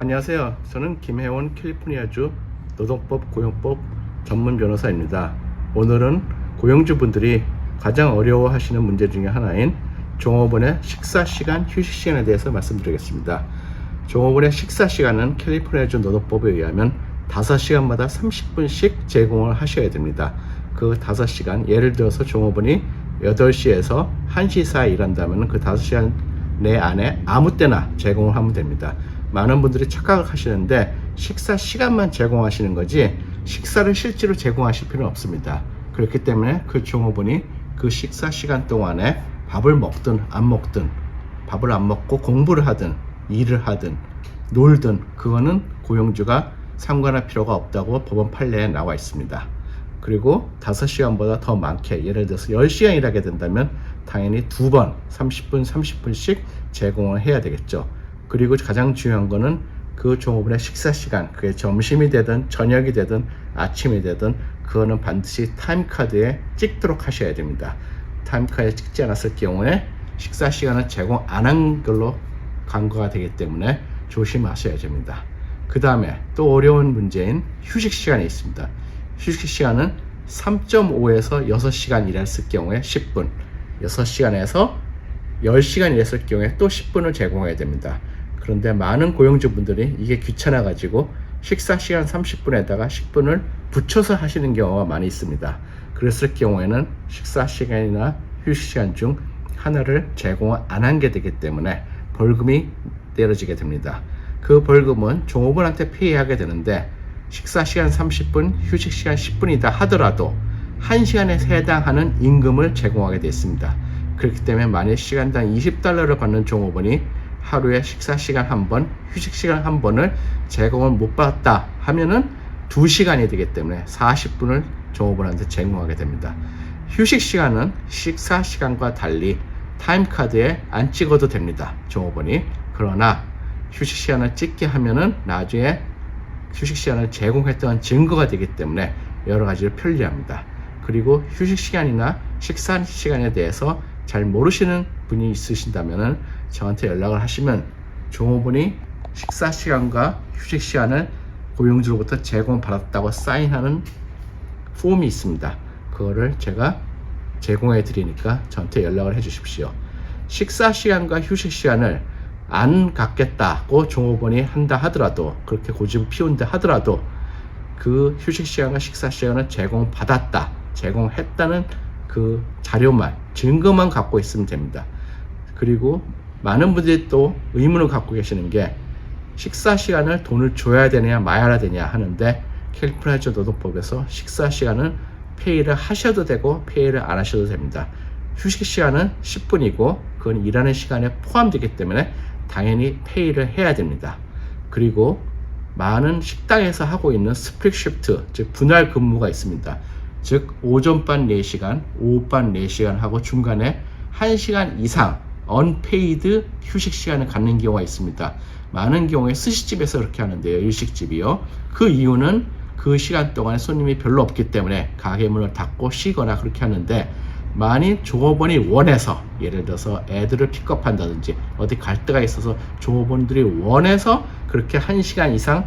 안녕하세요. 저는 김혜원 캘리포니아주 노동법 고용법 전문 변호사입니다. 오늘은 고용주분들이 가장 어려워하시는 문제 중에 하나인 종업원의 식사시간, 휴식시간에 대해서 말씀드리겠습니다. 종업원의 식사시간은 캘리포니아주 노동법에 의하면 5시간마다 30분씩 제공을 하셔야 됩니다. 그 5시간, 예를 들어서 종업원이 8시에서 1시 사이 일한다면 그 5시간 내 안에 아무 때나 제공을 하면 됩니다. 많은 분들이 착각을 하시는데 식사 시간만 제공하시는 거지 식사를 실제로 제공하실 필요는 없습니다. 그렇기 때문에 그 종업원이 그 식사 시간 동안에 밥을 먹든 안 먹든, 밥을 안 먹고 공부를 하든 일을 하든 놀든 그거는 고용주가 상관할 필요가 없다고 법원 판례에 나와 있습니다. 그리고 5시간보다 더 많게, 예를 들어서 10시간 일하게 된다면 당연히 2번 30분씩 제공을 해야 되겠죠. 그리고 가장 중요한 거는 그 종업원의 식사 시간, 그게 점심이 되든 저녁이 되든 아침이 되든 그거는 반드시 타임카드에 찍도록 하셔야 됩니다. 타임카드에 찍지 않았을 경우에 식사 시간을 제공 안 한 걸로 간과가 되기 때문에 조심하셔야 됩니다. 그 다음에 또 어려운 문제인 휴식 시간이 있습니다. 휴식 시간은 3.5에서 6시간 일했을 경우에 10분, 6시간에서 10시간 일했을 경우에 또 10분을 제공해야 됩니다. 그런데 많은 고용주분들이 이게 귀찮아 가지고 식사 시간 30분에다가 10분을 붙여서 하시는 경우가 많이 있습니다. 그랬을 경우에는 식사 시간이나 휴식 시간 중 하나를 제공을 안 한 게 되기 때문에 벌금이 내려지게 됩니다. 그 벌금은 종업원한테 페이하게 되는데 식사 시간 30분, 휴식 시간 10분이다 하더라도 1시간에 해당하는 임금을 제공하게 되어 있습니다. 그렇기 때문에 만약 시간당 $20를 받는 종업원이 하루에 식사 시간 한 번, 휴식 시간 한 번을 제공을 못 받았다 하면은 2시간이 되기 때문에 40분을 종업원한테 제공하게 됩니다. 휴식 시간은 식사 시간과 달리 타임카드에 안 찍어도 됩니다. 종업원이. 그러나 휴식 시간을 찍게 하면은 나중에 휴식 시간을 제공했던 증거가 되기 때문에 여러 가지로 편리합니다. 그리고 휴식 시간이나 식사 시간에 대해서 잘 모르시는 분이 있으신다면 저한테 연락을 하시면 종업원이 식사 시간과 휴식 시간을 고용주로부터 제공받았다고 사인하는 폼이 있습니다. 그거를 제가 제공해 드리니까 저한테 연락을 해 주십시오. 식사 시간과 휴식 시간을 안 갖겠다고 종업원이 한다 하더라도, 그렇게 고집을 피운다 하더라도 그 휴식 시간과 식사 시간을 제공받았다, 제공했다는 그 자료만, 증거만 갖고 있으면 됩니다. 그리고 많은 분들이 또 의문을 갖고 계시는 게 식사 시간을 돈을 줘야 되냐 마야 되냐 하는데 캘리포니아주 노동법에서 식사 시간은 페이를 하셔도 되고 페이를 안 하셔도 됩니다. 휴식 시간은 10분이고 그건 일하는 시간에 포함되기 때문에 당연히 페이를 해야 됩니다. 그리고 많은 식당에서 하고 있는 스플릿 시프트, 즉 분할 근무가 있습니다. 즉 오전반 4시간, 오후반 4시간 하고 중간에 1시간 이상 언페이드 휴식 시간을 갖는 경우가 있습니다. 많은 경우에 스시집에서 그렇게 하는데요. 일식집이요. 그 이유는 그 시간 동안에 손님이 별로 없기 때문에 가게 문을 닫고 쉬거나 그렇게 하는데, 만일 종업원이 원해서, 예를 들어서 애들을 픽업한다든지 어디 갈 데가 있어서 종업원들이 원해서 그렇게 1시간 이상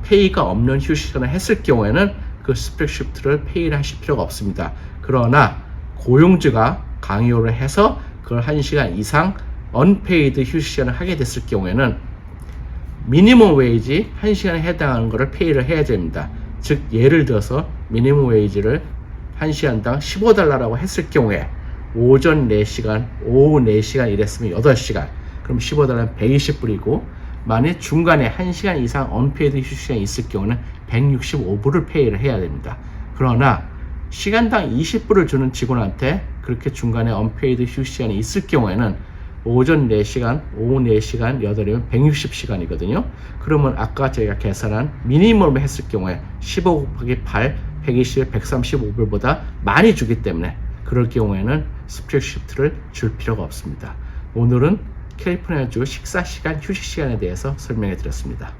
페이가 없는 휴식 시간을 했을 경우에는 그 스플릿 시프트를 페이를 하실 필요가 없습니다. 그러나 고용주가 강요를 해서 그걸 1시간 이상 언페이드 휴식 시간을 하게 됐을 경우에는 미니멈 웨이지 1시간에 해당하는 것을 페이를 해야 됩니다. 즉 예를 들어서 미니멈 웨이지를 1시간당 $15라고 했을 경우에 오전 4시간, 오후 4시간 일했으면 8시간, 그럼 $15는 120불이고 만약 중간에 1시간 이상 언페이드 휴식 시간이 있을 경우는 165불을 페이를 해야 됩니다. 그러나 시간당 20불을 주는 직원한테 그렇게 중간에 언페이드 휴식 시간이 있을 경우에는 오전 4시간, 오후 4시간, 8이면 160시간이거든요. 그러면 아까 제가 계산한 미니멈을 했을 경우에 15 곱하기 8, 120, 135불보다 많이 주기 때문에 그럴 경우에는 스플릿 시프트를 줄 필요가 없습니다. 오늘은 캘리포니아주 식사 시간, 휴식 시간에 대해서 설명해 드렸습니다.